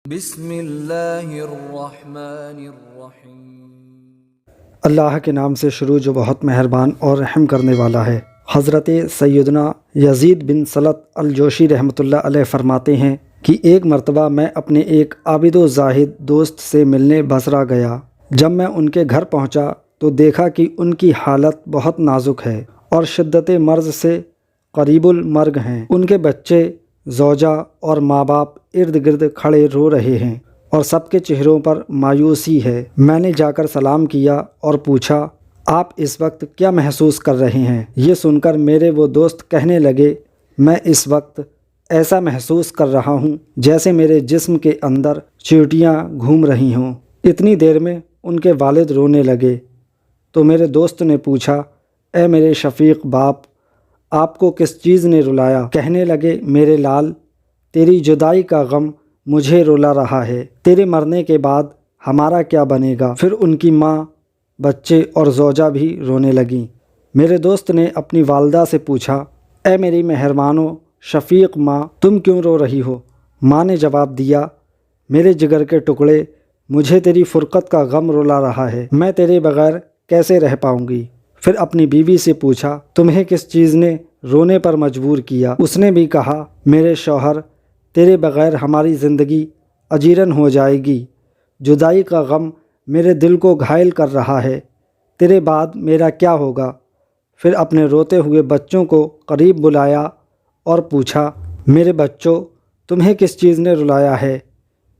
بسم اللہ الرحمن الرحیم۔ اللہ کے نام سے شروع جو بہت مہربان اور رحم کرنے والا ہے۔ حضرت سیدنا یزید بن سلط الجوشی رحمۃ اللہ علیہ فرماتے ہیں کہ ایک مرتبہ میں اپنے ایک عابد و زاہد دوست سے ملنے بصرہ گیا۔ جب میں ان کے گھر پہنچا تو دیکھا کہ ان کی حالت بہت نازک ہے اور شدت مرض سے قریب المرگ ہیں۔ ان کے بچے، زوجہ اور ماں باپ ارد گرد کھڑے رو رہے ہیں اور سب کے چہروں پر مایوسی ہے۔ میں نے جا کر سلام کیا اور پوچھا، آپ اس وقت کیا محسوس کر رہے ہیں؟ یہ سن کر میرے وہ دوست کہنے لگے، میں اس وقت ایسا محسوس کر رہا ہوں جیسے میرے جسم کے اندر چیونٹیاں گھوم رہی ہوں۔ اتنی دیر میں ان کے والد رونے لگے تو میرے دوست نے پوچھا، اے میرے شفیق باپ، آپ کو کس چیز نے رلایا؟ کہنے لگے، میرے لال، تیری جدائی کا غم مجھے رلا رہا ہے۔ تیرے مرنے کے بعد ہمارا کیا بنے گا؟ پھر ان کی ماں، بچے اور زوجہ بھی رونے لگیں۔ میرے دوست نے اپنی والدہ سے پوچھا، اے میری مہربان و شفیق ماں، تم کیوں رو رہی ہو؟ ماں نے جواب دیا، میرے جگر کے ٹکڑے، مجھے تیری فرقت کا غم رلا رہا ہے۔ میں تیرے بغیر کیسے رہ پاؤں گی؟ پھر اپنی بیوی سے پوچھا، تمہیں کس چیز نے رونے پر مجبور کیا؟ اس نے بھی کہا، میرے شوہر، تیرے بغیر ہماری زندگی اجیرن ہو جائے گی۔ جدائی کا غم میرے دل کو گھائل کر رہا ہے۔ تیرے بعد میرا کیا ہوگا؟ پھر اپنے روتے ہوئے بچوں کو قریب بلایا اور پوچھا، میرے بچوں، تمہیں کس چیز نے رلایا ہے؟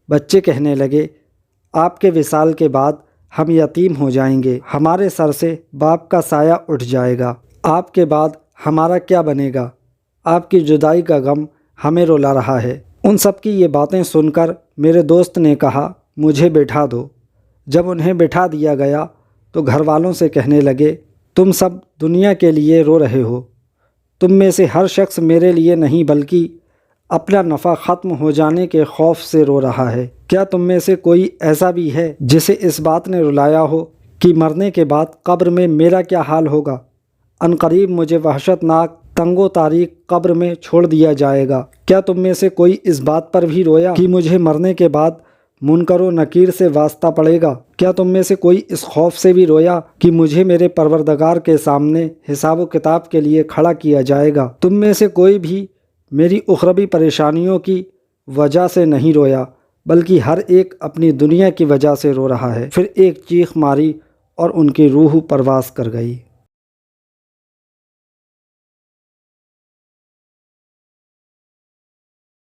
بچے کہنے لگے، آپ کے وصال کے بعد ہم یتیم ہو جائیں گے، ہمارے سر سے باپ کا سایہ اٹھ جائے گا۔ آپ کے بعد ہمارا کیا بنے گا؟ آپ کی جدائی کا غم ہمیں رلا رہا ہے۔ ان سب کی یہ باتیں سن کر میرے دوست نے کہا، مجھے بٹھا دو۔ جب انہیں بٹھا دیا گیا تو گھر والوں سے کہنے لگے، تم سب دنیا کے لیے رو رہے ہو، تم میں سے ہر شخص میرے لیے نہیں بلکہ اپنا نفع ختم ہو جانے کے خوف سے رو رہا ہے۔ کیا تم میں سے کوئی ایسا بھی ہے جسے اس بات نے رلایا ہو کہ مرنے کے بعد قبر میں میرا کیا حال ہوگا؟ عنقریب مجھے وحشت ناک تنگ و تاریک قبر میں چھوڑ دیا جائے گا۔ کیا تم میں سے کوئی اس بات پر بھی رویا کہ مجھے مرنے کے بعد منکر و نکیر سے واسطہ پڑے گا؟ کیا تم میں سے کوئی اس خوف سے بھی رویا کہ مجھے میرے پروردگار کے سامنے حساب و کتاب کے لیے کھڑا کیا جائے گا؟ تم میں سے کوئی بھی میری اخروی پریشانیوں کی وجہ سے نہیں رویا، بلکہ ہر ایک اپنی دنیا کی وجہ سے رو رہا ہے۔ پھر ایک چیخ ماری اور ان کی روح پرواز کر گئی۔